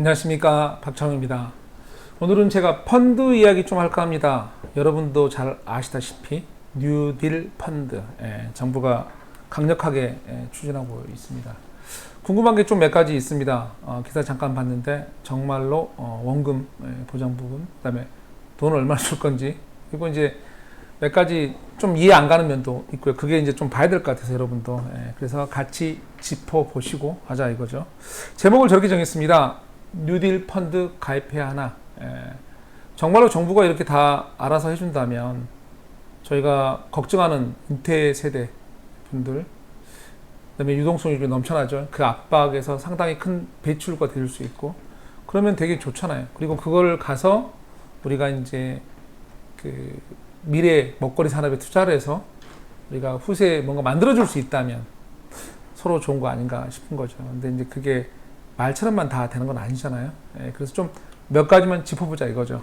안녕하십니까, 박창호입니다. 오늘은 제가 펀드 이야기 좀 할까 합니다. 여러분도 잘 아시다시피 뉴딜 펀드, 정부가 강력하게 추진하고 있습니다. 궁금한 게 좀 몇 가지 있습니다. 기사 잠깐 봤는데 정말로 원금 보장 부분, 그다음에 돈을 얼마나 줄 건지, 그리고 이제 몇 가지 좀 이해 안 가는 면도 있고요. 그게 이제 좀 봐야 될 것 같아서 여러분도, 그래서 같이 짚어보시고 하자 이거죠. 제목을 저렇게 정했습니다. 뉴딜 펀드 가입해야 하나. 정말로 정부가 이렇게 다 알아서 해준다면 저희가 걱정하는 은퇴 세대 분들, 그다음에 유동성이 좀 넘쳐나죠. 그 압박에서 상당히 큰 배출과 될 수 있고, 그러면 되게 좋잖아요. 그리고 그걸 가서 우리가 이제 그 미래 먹거리 산업에 투자를 해서 우리가 후세에 뭔가 만들어줄 수 있다면 서로 좋은 거 아닌가 싶은 거죠. 근데 이제 그게 말처럼만 다 되는 건 아니잖아요. 그래서 좀 몇 가지만 짚어보자 이거죠.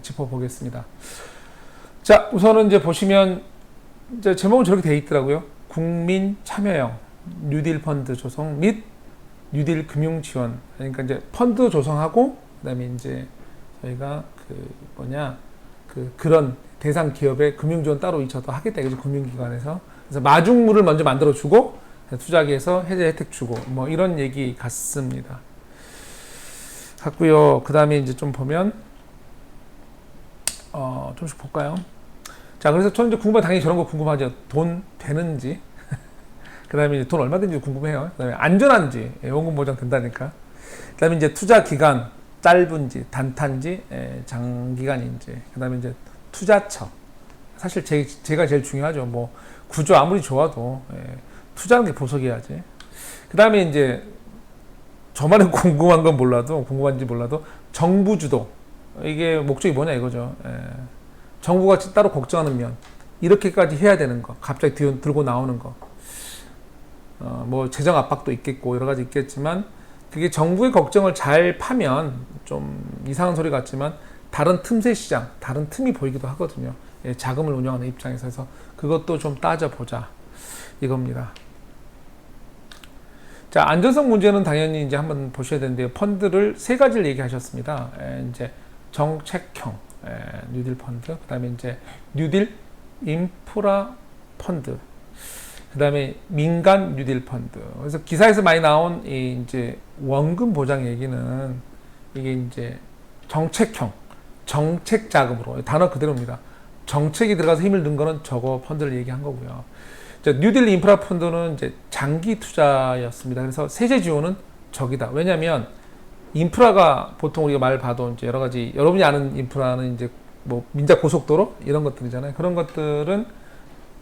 짚어보겠습니다. 자, 우선은 이제 보시면 이제 제목은 저렇게 돼 있더라고요. 국민 참여형 뉴딜 펀드 조성 및 뉴딜 금융 지원. 그러니까 이제 펀드 조성하고 그다음에 이제 저희가 그런 대상 기업의 금융 지원 따로 저도 하겠다 이거죠. 금융기관에서. 그래서 마중물을 먼저 만들어 주고 투자기에서 해제 혜택 주고 뭐 이런 얘기 같습니다. 같고요. 그 다음에 이제 좀 보면 좀씩 볼까요? 자, 그래서 저는 이제 궁금한, 당연히 저런 거 궁금하죠. 돈 되는지. 그 다음에 이제 돈 얼마 되는지 궁금해요. 그 다음에 안전한지, 원금 보장 된다니까. 그 다음에 이제 투자 기간 짧은지, 단타인지, 장기간인지. 그 다음에 이제 투자처. 사실 제가 제일 중요하죠. 뭐 구조 아무리 좋아도 투자하는 게 보석이야지. 그 다음에 이제 저만의 궁금한지 몰라도 정부 주도, 이게 목적이 뭐냐 이거죠. 정부가 따로 걱정하는 면, 이렇게까지 해야 되는 거, 갑자기 들고 나오는 거, 뭐 재정 압박도 있겠고 여러 가지 있겠지만, 그게 정부의 걱정을 잘 파면 좀 이상한 소리 같지만 다른 틈새 시장, 다른 틈이 보이기도 하거든요. 자금을 운영하는 입장에서. 해서 그것도 좀 따져보자 이겁니다. 자, 안전성 문제는 당연히 이제 한번 보셔야 되는데요. 펀드를 세 가지를 얘기하셨습니다. 이제 정책형 뉴딜 펀드, 그다음에 이제 뉴딜 인프라 펀드, 그다음에 민간 뉴딜 펀드. 그래서 기사에서 많이 나온 이 이제 원금 보장 얘기는 이게 이제 정책형, 정책 자금으로, 단어 그대로입니다. 정책이 들어가서 힘을 넣은 거는 저거 펀드를 얘기한 거고요. 뉴딜 인프라 펀드는 이제 장기 투자였습니다. 그래서 세제 지원은 적이다. 왜냐하면 인프라가 보통 우리가 말 봐도 이제 여러 가지, 여러분이 아는 인프라는 이제 뭐 민작 고속도로 이런 것들이잖아요. 그런 것들은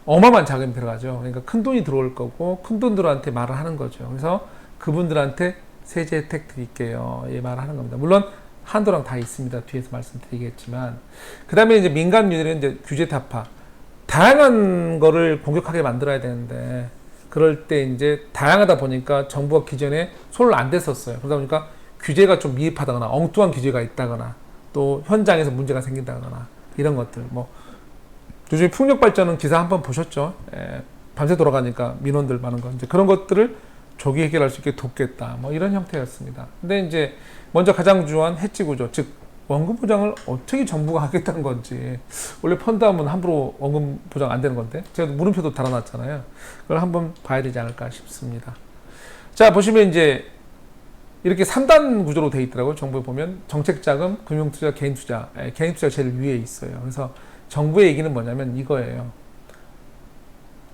어마어마한 자금이 들어가죠. 그러니까 큰 돈이 들어올 거고 큰 돈들한테 말을 하는 거죠. 그래서 그분들한테 세제 혜택 드릴게요. 이 말을 하는 겁니다. 물론 한도랑 다 있습니다. 뒤에서 말씀드리겠지만. 그 다음에 이제 민간 뉴딜은 이제 규제 타파. 다양한 거를 공격하게 만들어야 되는데, 그럴 때 이제 다양하다 보니까 정부가 기존에 손을 안 댔었어요. 그러다 보니까 규제가 좀 미흡하다거나 엉뚱한 규제가 있다거나 또 현장에서 문제가 생긴다거나 이런 것들. 뭐 요즘 풍력 발전은 기사 한번 보셨죠? 밤새 돌아가니까 민원들 많은 거. 이제 그런 것들을 조기 해결할 수 있게 돕겠다. 뭐 이런 형태였습니다. 근데 이제 먼저 가장 중요한 해지 구조, 즉 원금 보장을 어떻게 정부가 하겠다는 건지. 원래 펀드 하면 함부로 원금 보장 안 되는 건데, 제가 물음표도 달아놨잖아요. 그걸 한번 봐야 되지 않을까 싶습니다. 자, 보시면 이제 이렇게 3단 구조로 돼 있더라고요. 정부에 보면 정책자금, 금융투자, 개인투자. 개인투자가 제일 위에 있어요. 그래서 정부의 얘기는 뭐냐면 이거예요.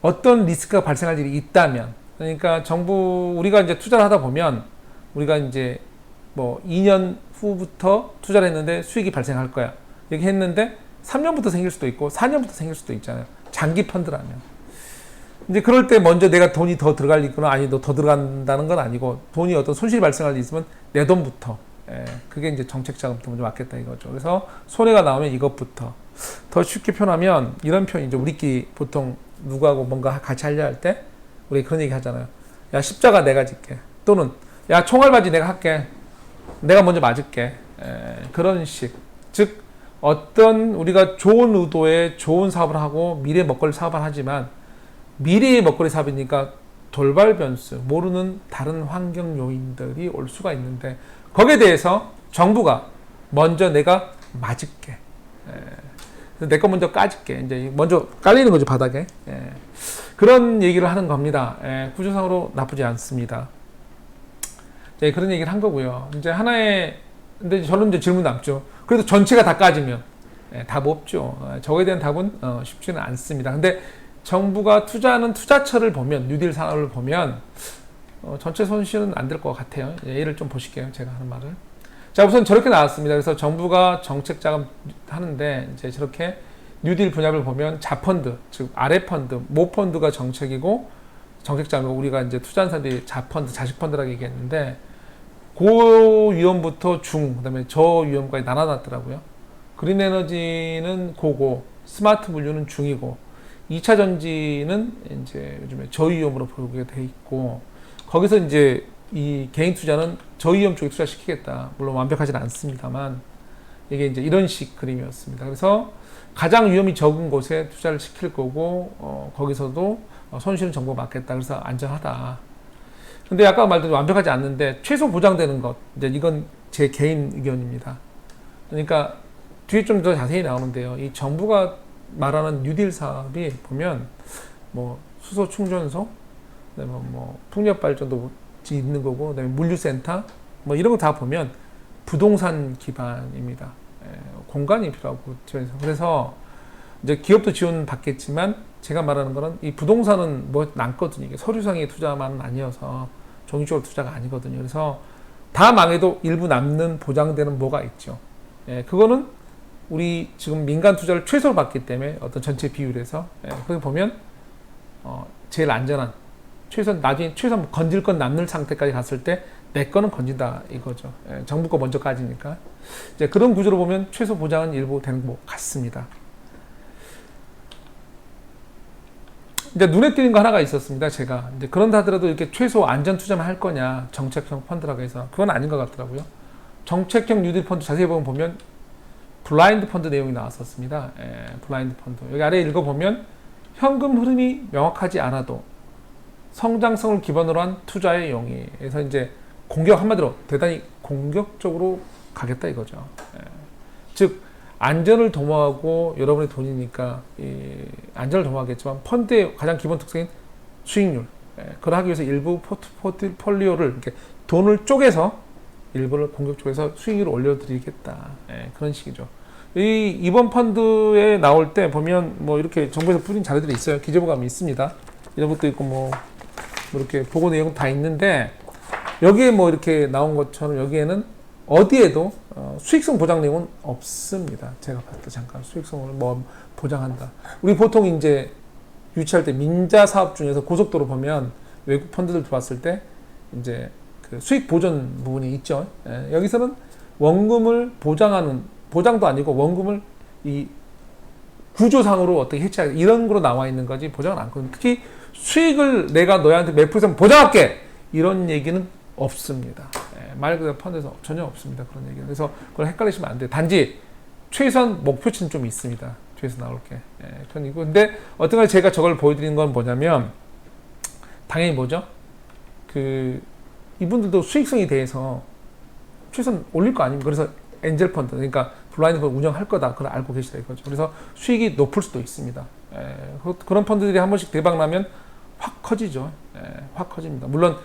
어떤 리스크가 발생할 일이 있다면, 그러니까 우리가 이제 투자를 하다 보면 우리가 이제 뭐 2년 후부터 투자를 했는데 수익이 발생할 거야. 이렇게 했는데 3년부터 생길 수도 있고 4년부터 생길 수도 있잖아요. 장기 펀드라면. 이제 그럴 때 먼저 내가 돈이 더 들어갈 리 있거나, 아니 너 더 들어간다는 건 아니고, 돈이 어떤 손실이 발생할 일 있으면 내 돈부터. 그게 이제 정책 자금부터 먼저 맞겠다 이거죠. 그래서 손해가 나오면 이것부터. 더 쉽게 표현하면 이런 표현이죠. 우리끼리 보통 누구하고 뭔가 같이 하려 할 때 우리 그런 얘기 하잖아요. 야, 십자가 내가 짓게. 또는 야, 총알바지 내가 할게. 내가 먼저 맞을게. 그런 식. 즉 어떤 우리가 좋은 의도의 좋은 사업을 하고 미래 먹거리 사업을 하지만, 미래의 먹거리 사업이니까 돌발 변수, 모르는 다른 환경 요인들이 올 수가 있는데 거기에 대해서 정부가 먼저 내가 맞을게. 내 거 먼저 까줄게. 이제 먼저 깔리는 거죠, 바닥에. 그런 얘기를 하는 겁니다. 구조상으로 나쁘지 않습니다. 그런 얘기를 한 거고요. 이제 하나의, 근데 저는 이제 질문 남죠. 그래도 전체가 다 까지면 답 없죠. 저거에 대한 답은 쉽지는 않습니다. 근데 정부가 투자하는 투자처를 보면, 뉴딜 산업을 보면 전체 손실은 안 될 것 같아요. 예를 좀 보실게요. 제가 하는 말을. 자, 우선 저렇게 나왔습니다. 그래서 정부가 정책 자금 하는데 이제 저렇게 뉴딜 분야를 보면 자펀드, 즉 아래 펀드, 모 펀드가 정책이고 정책 자금, 우리가 이제 투자한 사람들이 자펀드, 자식펀드라고 얘기했는데 고위험부터 중, 그다음에 저위험까지 나눠놨더라고요. 그린 에너지는 고고, 스마트 분류는 중이고, 2차 전지는 이제 요즘에 저위험으로 보게 돼 있고, 거기서 이제 이 개인 투자는 저위험 쪽에 투자시키겠다. 물론 완벽하진 않습니다만, 이게 이제 이런 식 그림이었습니다. 그래서 가장 위험이 적은 곳에 투자를 시킬 거고, 거기서도 손실은 정부가 맡겠다. 그래서 안전하다. 근데 아까 말대로 완벽하지 않는데, 최소 보장되는 것, 이제 이건 제 개인 의견입니다. 그러니까, 뒤에 좀 더 자세히 나오는데요. 이 정부가 말하는 뉴딜 사업이 보면 뭐 수소 충전소, 그다음에 뭐 풍력 발전도 있는 거고, 그다음에 물류센터 뭐 이런 거 다 보면 부동산 기반입니다. 공간이 필요하고 그래서 이제 기업도 지원 받겠지만 제가 말하는 거는 이 부동산은 뭐 남거든요. 이게 서류상의 투자만은 아니어서 종이적으로 투자가 아니거든요. 그래서 다 망해도 일부 남는 보장되는 뭐가 있죠. 그거는 우리 지금 민간 투자를 최소로 받기 때문에 어떤 전체 비율에서 거기 보면 제일 안전한 최소한 나중에 최소한 건질 건 남는 상태까지 갔을 때 내 거는 건진다 이거죠. 정부 거 먼저 까지니까 이제 그런 구조로 보면 최소 보장은 일부 되는 것 같습니다. 이제 눈에 띄는 거 하나가 있었습니다. 제가 이제 그런다 하더라도 이렇게 최소 안전 투자만 할 거냐 정책형 펀드라고 해서 그건 아닌 것 같더라고요. 정책형 뉴딜 펀드 자세히 보면 블라인드 펀드 내용이 나왔었습니다. 블라인드 펀드. 여기 아래 읽어보면 현금 흐름이 명확하지 않아도 성장성을 기반으로 한 투자의 용이에서 이제 한마디로 대단히 공격적으로 가겠다 이거죠. 즉 안전을 도모하고 여러분의 돈이니까 안전을 도모하겠지만 펀드의 가장 기본 특성인 수익률. 그걸 하기 위해서 일부 포트폴리오를 이렇게 돈을 쪼개서 일부를 공격적으로 해서 수익률을 올려드리겠다. 그런 식이죠. 이번 펀드에 나올 때 보면 뭐 이렇게 정부에서 뿌린 자료들이 있어요. 기재부감이 있습니다. 이런 것도 있고 뭐 이렇게 보고 내용 다 있는데 여기에 뭐 이렇게 나온 것처럼 여기에는 어디에도 수익성 보장 내용은 없습니다. 제가 봤을 때 잠깐 수익성을 뭐 보장한다. 우리 보통 이제 유치할 때 민자 사업 중에서 고속도로 보면 외국 펀드들 들어왔을 때 이제 그 수익 보전 부분이 있죠. 여기서는 원금을 보장도 아니고 원금을 이 구조상으로 어떻게 해치하겠다 이런 거로 나와 있는 거지 보장은 않거든요. 특히 수익을 내가 너희한테 몇 %면 보장할게 이런 얘기는 없습니다. 말 그대로 펀드에서 전혀 없습니다. 그런 얘기는. 그래서 그걸 헷갈리시면 안 돼요. 단지 최소한 목표치는 좀 있습니다. 뒤에서 나올 게. 그이고 근데 어떤가 제가 저걸 보여드리는 건 뭐냐면 당연히 뭐죠? 이분들도 수익성에 대해서 최소한 올릴 거 아닙니까? 그래서 엔젤 펀드, 그러니까 블라인드 펀드 운영할 거다. 그걸 알고 계시다 이거죠. 그래서 수익이 높을 수도 있습니다. 그런 펀드들이 한 번씩 대박 나면 확 커지죠. 확 커집니다. 물론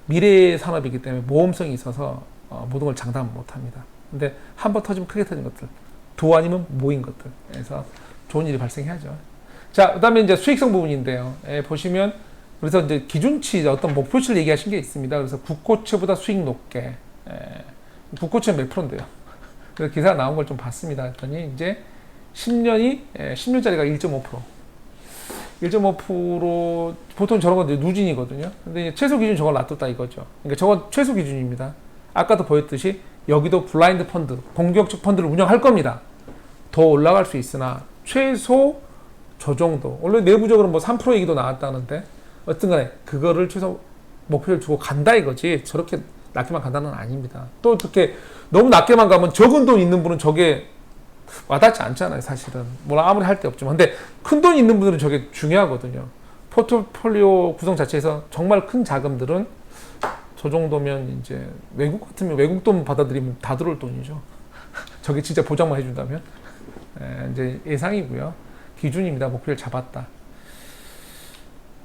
미래의 산업이기 때문에 모험성이 있어서 모든 걸 장담 못 합니다. 근데 한 번 터지면 크게 터진 것들, 도 아니면 모인 것들. 그래서 좋은 일이 발생해야죠. 자, 그 다음에 이제 수익성 부분인데요. 보시면 그래서 이제 기준치, 어떤 목표치를 얘기하신 게 있습니다. 그래서 국고채보다 수익 높게. 국고채는 몇 프로인데요? 그래서 기사가 나온 걸 좀 봤습니다. 했더니 이제 10년짜리가 1.5%. 1.5% 보통 저런 건 누진이거든요. 근데 최소 기준 저걸 놔뒀다 이거죠. 그러니까 저건 최소 기준입니다. 아까도 보였듯이 여기도 블라인드 펀드, 공격적 펀드를 운영할 겁니다. 더 올라갈 수 있으나 최소 저 정도. 원래 내부적으로 뭐 3% 얘기도 나왔다는데 어떤 간에 그거를 최소 목표를 두고 간다 이거지 저렇게 낮게만 간다는 아닙니다. 또 어떻게 너무 낮게만 가면 적은 돈 있는 분은 저게 와닿지 않잖아요. 사실은 뭐 아무리 할 데 없지만 근데 큰 돈 있는 분들은 저게 중요하거든요. 포트폴리오 구성 자체에서 정말 큰 자금들은 저 정도면 이제 외국 같으면 외국 돈 받아들이면 다 들어올 돈이죠. 저게 진짜 보장만 해준다면. 이제 예상이고요. 기준입니다. 목표를 잡았다.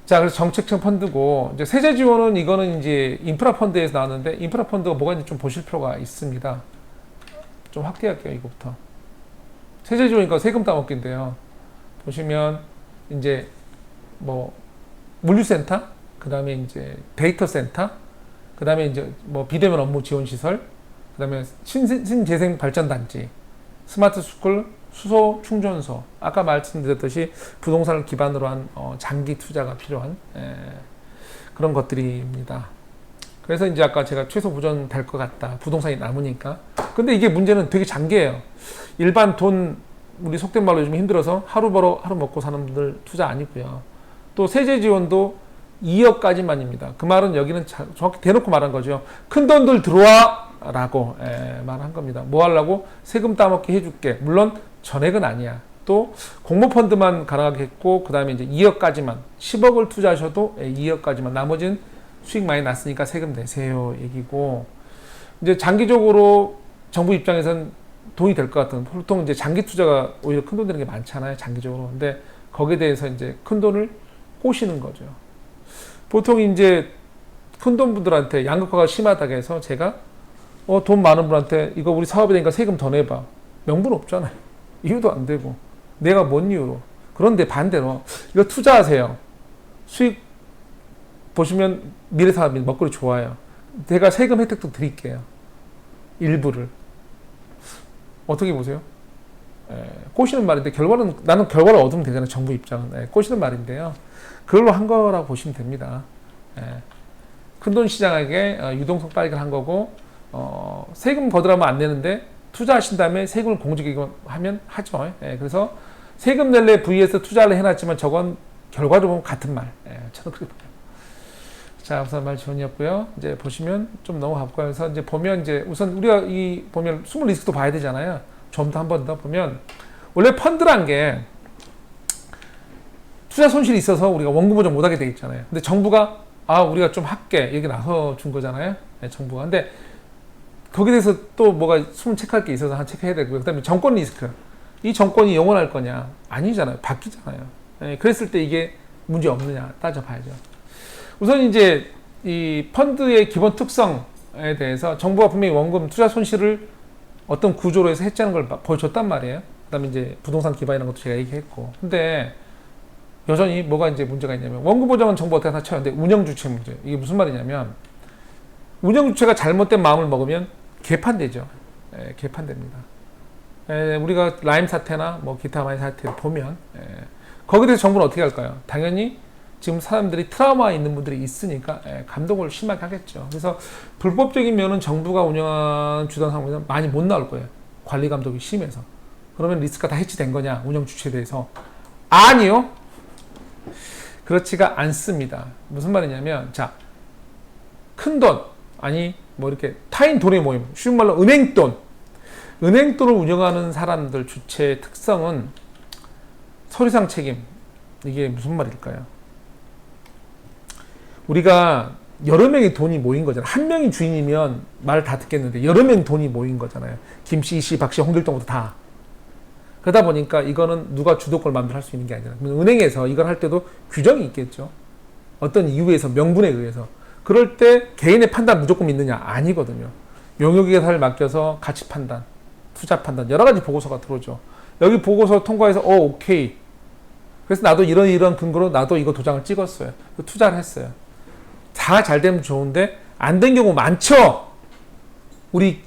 자, 그래서 정책형 펀드고, 이제 세제 지원은 이거는 이제 인프라 펀드에서 나왔는데, 인프라 펀드가 뭐가 있는지 좀 보실 필요가 있습니다. 좀 확대할게요, 이거부터. 세제 지원이니까 세금 따먹기인데요. 보시면, 이제, 뭐, 물류센터, 그 다음에 이제 데이터 센터, 그 다음에 이제 뭐 비대면 업무 지원 시설, 그 다음에 신재생 발전단지, 스마트 스쿨, 수소 충전소, 아까 말씀드렸듯이 부동산을 기반으로 한 장기 투자가 필요한 그런 것들입니다. 그래서 이제 아까 제가 최소 보전 될 것 같다. 부동산이 남으니까. 근데 이게 문제는 되게 장기예요. 일반 돈, 우리 속된 말로 요즘 힘들어서 하루 벌어 하루 먹고 사는 분들 투자 아니고요. 또 세제 지원도 2억까지만입니다. 그 말은 여기는 정확히 대놓고 말한 거죠. 큰 돈들 들어와! 라고 말한 겁니다. 뭐 하려고? 세금 따먹게 해줄게. 물론 전액은 아니야. 또 공모펀드만 가능하게 했고, 그 다음에 이제 2억까지만, 10억을 투자하셔도 2억까지만, 나머지는 수익 많이 났으니까 세금 내세요 얘기고, 이제 장기적으로 정부 입장에선 돈이 될 것 같은, 보통 이제 장기 투자가 오히려 큰 돈 되는 게 많잖아요, 장기적으로. 근데 거기에 대해서 이제 큰 돈을 꼬시는 거죠. 보통 이제 큰 돈 분들한테 양극화가 심하다고 해서 제가 돈 많은 분한테 이거 우리 사업이 되니까 세금 더 내봐. 명분 없잖아요. 이유도 안 되고. 내가 뭔 이유로. 그런데 반대로 이거 투자하세요. 수익 보시면 미래사업인 먹거리 좋아요. 제가 세금 혜택도 드릴게요. 일부를. 어떻게 보세요? 꼬시는 말인데 결과는 나는 결과를 얻으면 되잖아요. 정부 입장은. 꼬시는 말인데요. 그걸로 한 거라고 보시면 됩니다. 큰돈 시장에게 유동성 발견한 거고 세금 거두라면 안 내는데 투자하신 다음에 세금을 공제하면 하죠. 그래서 세금 낼래 vs 투자를 해놨지만 저건 결과로 보면 같은 말. 저도 그렇게 봐요. 자, 우선 말 지원이었고요. 이제 보시면 좀 넘어가 볼까요? 그래서 이제 보면 이제 우선 우리가 이 보면 숨은 리스크도 봐야 되잖아요. 좀 더 한 번 더 보면 원래 펀드란 게 투자 손실이 있어서 우리가 원금 보전 못하게 돼 있잖아요. 근데 정부가 우리가 좀 할게 여기 나서 준 거잖아요. 정부가. 근데 거기에 대해서 또 뭐가 숨은 체크할 게 있어서 한 체크해야 되고요. 그 다음에 정권 리스크. 이 정권이 영원할 거냐? 아니잖아요. 바뀌잖아요. 그랬을 때 이게 문제 없느냐 따져봐야죠. 우선 이제 이 펀드의 기본 특성에 대해서 정부가 분명히 원금 투자 손실을 어떤 구조로 해서 해지하는 걸 보여줬단 말이에요. 그 다음에 이제 부동산 기반이라는 것도 제가 얘기했고. 근데 여전히 뭐가 이제 문제가 있냐면 원금 보장은 정부가 어떻게 다 쳐요. 근데 운영 주체 문제. 이게 무슨 말이냐면 운영 주체가 잘못된 마음을 먹으면 개판되죠. 개판됩니다. 우리가 라임 사태나 뭐 기타 많은 사태를 보면 거기에 대해서 정부는 어떻게 할까요? 당연히 지금 사람들이 트라우마 있는 분들이 있으니까 감독을 심하게 하겠죠. 그래서 불법적인 면은 정부가 운영한 주단 상황에서 많이 못 나올 거예요. 관리 감독이 심해서. 그러면 리스크가 다 해치된 거냐? 운영 주체에 대해서. 아니요. 그렇지가 않습니다. 무슨 말이냐면 자, 큰 돈 아니 뭐 이렇게 타인 돈의 모임, 쉬운 말로 은행돈. 은행돈을 운영하는 사람들 주체의 특성은 서류상 책임. 이게 무슨 말일까요? 우리가 여러 명의 돈이 모인 거잖아요. 한 명이 주인이면 말 다 듣겠는데 여러 명의 돈이 모인 거잖아요. 김씨, 이씨, 박씨, 홍길동부터 다. 그러다 보니까 이거는 누가 주도권을 마음대로 할 수 있는 게 아니라 은행에서 이걸 할 때도 규정이 있겠죠. 어떤 이유에서 명분에 의해서. 그럴 때 개인의 판단 무조건 믿느냐? 아니거든요. 용역회사를 맡겨서 가치 판단, 투자 판단 여러 가지 보고서가 들어오죠. 여기 보고서 통과해서 오케이. 그래서 나도 이런 근거로 나도 이거 도장을 찍었어요. 투자를 했어요. 다 잘 되면 좋은데 안 된 경우 많죠. 우리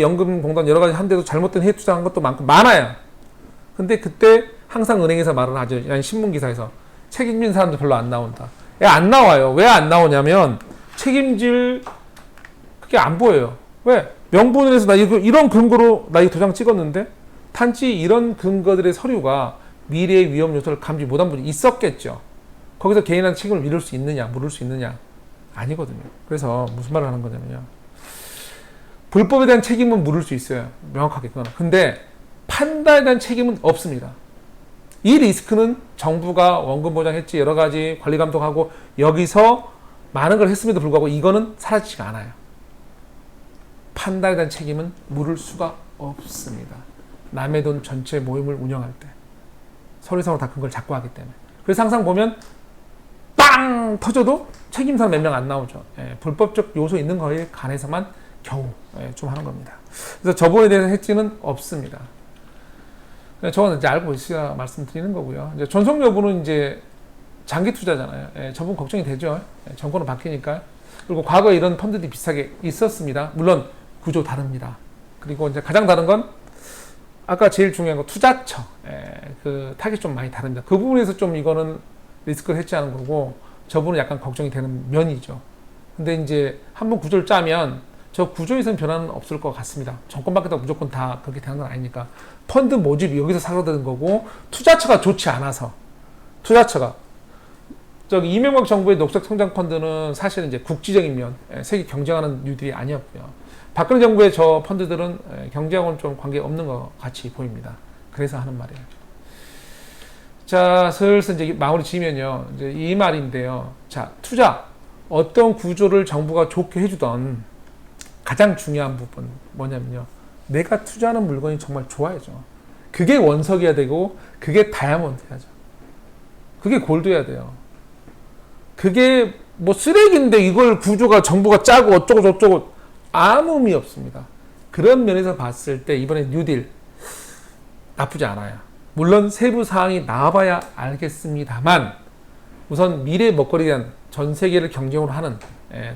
연금공단 여러 가지 한데도 잘못된 해외 투자한 것도 많아요. 근데 그때 항상 은행에서 말을 하죠. 아니 신문 기사에서 책임진 사람도 별로 안 나온다. 안 나와요. 왜 안 나오냐면 책임질 그게 안 보여요. 왜? 명분을 해서 나 이런 근거로 나 이 도장 찍었는데 단지 이런 근거들의 서류가 미래의 위험 요소를 감지 못한 분이 있었겠죠. 거기서 개인한테 책임을 물을 수 있느냐, 물을 수 있느냐? 아니거든요. 그래서 무슨 말을 하는 거냐면요. 불법에 대한 책임은 물을 수 있어요. 명확하게 그거는. 근데 판단에 대한 책임은 없습니다. 이 리스크는 정부가 원금 보장했지 여러 가지 관리 감독하고 여기서 많은 걸 했음에도 불구하고 이거는 사라지지가 않아요. 판단에 대한 책임은 물을 수가 없습니다. 남의 돈 전체 모임을 운영할 때 서류상으로 다 큰 걸 잡고 하기 때문에. 그래서 항상 보면 빵 터져도 책임사는 몇 명 안 나오죠. 불법적 요소 있는 거에 관해서만 겨우 좀 하는 겁니다. 그래서 저번에 대한 해지는 없습니다. 저는 이제 알고 있어야 말씀드리는 거고요. 이제 전속 여부는 이제 장기 투자잖아요. 저분 걱정이 되죠. 정권은 바뀌니까. 그리고 과거에 이런 펀드들이 비슷하게 있었습니다. 물론 구조 다릅니다. 그리고 이제 가장 다른 건 아까 제일 중요한 거 투자처. 그 타겟이 좀 많이 다릅니다. 그 부분에서 좀 이거는 리스크를 해지하는 거고 저분은 약간 걱정이 되는 면이죠. 근데 이제 한번 구조를 짜면 저 구조에서는 변화는 없을 것 같습니다. 정권 바뀌다가 무조건 다 그렇게 되는 건 아니니까. 펀드 모집이 여기서 사라지는 거고 투자처가 좋지 않아서 투자처가 저기 이명박 정부의 녹색 성장 펀드는 사실은 이제 국지적인 면, 세계 경쟁하는 뉴딜이 아니었고요. 박근혜 정부의 저 펀드들은 경제하고는 좀 관계 없는 것 같이 보입니다. 그래서 하는 말이에요. 자, 슬슬 이제 마무리 지면요. 이제 이 말인데요. 자, 투자. 어떤 구조를 정부가 좋게 해주던 가장 중요한 부분 뭐냐면요. 내가 투자하는 물건이 정말 좋아야죠. 그게 원석이어야 되고, 그게 다이아몬드야죠. 그게 골드여야 돼요. 그게 뭐 쓰레기인데 이걸 구조가 정부가 짜고 어쩌고 저쩌고 아무 의미 없습니다. 그런 면에서 봤을 때 이번에 뉴딜 나쁘지 않아요. 물론 세부 사항이 나와봐야 알겠습니다만 우선 미래 먹거리에 대한 전 세계를 경쟁으로 하는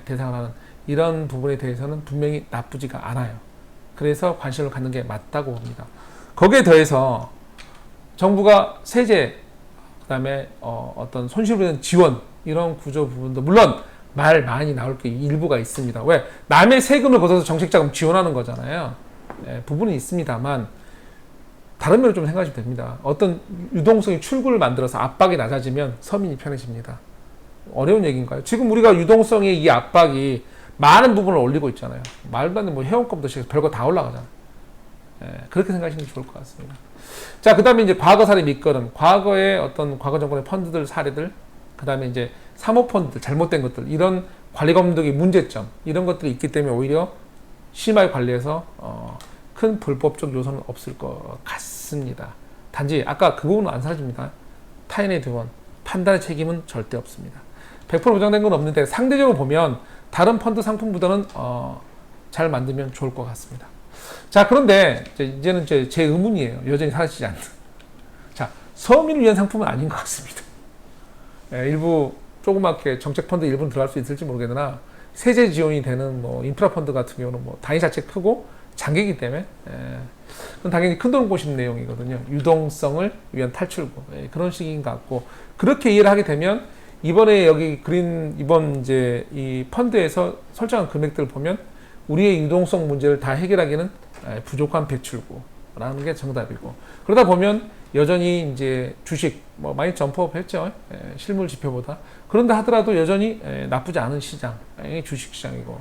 대상을 하는 이런 부분에 대해서는 분명히 나쁘지가 않아요. 그래서 관심을 갖는 게 맞다고 봅니다. 거기에 더해서 정부가 세제, 그 다음에 어떤 손실으로 된 지원 이런 구조 부분도 물론 말 많이 나올 게 일부가 있습니다. 왜? 남의 세금을 걷어서 정책자금 지원하는 거잖아요. 부분이 있습니다만 다른 면을 좀 생각하시면 됩니다. 어떤 유동성이 출구를 만들어서 압박이 낮아지면 서민이 편해집니다. 어려운 얘기인가요? 지금 우리가 유동성의 이 압박이 많은 부분을 올리고 있잖아요. 말도 안 되는 뭐 회원권부터 시작해서 별거 다 올라가잖아요. 그렇게 생각하시는 게 좋을 것 같습니다. 자, 그 다음에 이제 과거 사례 밑거름, 과거의 어떤 과거 정권의 펀드들 사례들, 그 다음에 이제 사모펀드 잘못된 것들, 이런 관리 감독의 문제점, 이런 것들이 있기 때문에 오히려 심하게 관리해서 큰 불법적 요소는 없을 것 같습니다. 단지 아까 그 부분은 안 사라집니다. 타인의 두원, 판단의 책임은 절대 없습니다. 100% 보장된 건 없는데 상대적으로 보면 다른 펀드 상품보다는 잘 만들면 좋을 것 같습니다. 자, 그런데 이제는 제 의문이에요. 여전히 사라지지 않는. 자, 서민을 위한 상품은 아닌 것 같습니다. 일부 조그맣게 정책 펀드 일부는 들어갈 수 있을지 모르겠으나 세제 지원이 되는 뭐 인프라 펀드 같은 경우는 뭐 단위 자체 크고 장기이기 때문에 그건 당연히 큰돈 꼬시는 내용이거든요. 유동성을 위한 탈출구 그런 식인 것 같고 그렇게 이해를 하게 되면 이번에 여기 그린 이번 이제 이 펀드에서 설정한 금액들을 보면 우리의 유동성 문제를 다 해결하기는 부족한 배출구라는 게 정답이고 그러다 보면 여전히 이제 주식 뭐 많이 점프업 했죠. 실물 지표보다. 그런데 하더라도 여전히 나쁘지 않은 시장이 주식 시장이고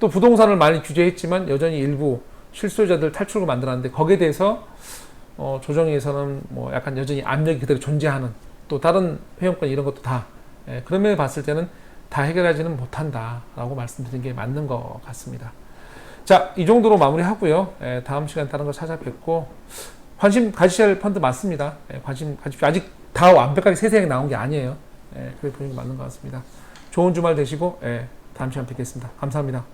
또 부동산을 많이 규제했지만 여전히 일부 실소유자들 탈출구 만들었는데 거기에 대해서 조정위에서는 뭐 약간 여전히 압력이 그대로 존재하는 또 다른 회원권 이런 것도 다 그런 면에 봤을 때는 다 해결하지는 못한다라고 말씀드린 게 맞는 것 같습니다. 자, 이 정도로 마무리하고요. 다음 시간에 다른 거 찾아뵙고 관심 가지셔야 할 펀드 맞습니다. 관심 가지십시오. 아직 다 완벽하게 세세하게 나온 게 아니에요. 그게 보는 게 맞는 것 같습니다. 좋은 주말 되시고 다음 시간에 뵙겠습니다. 감사합니다.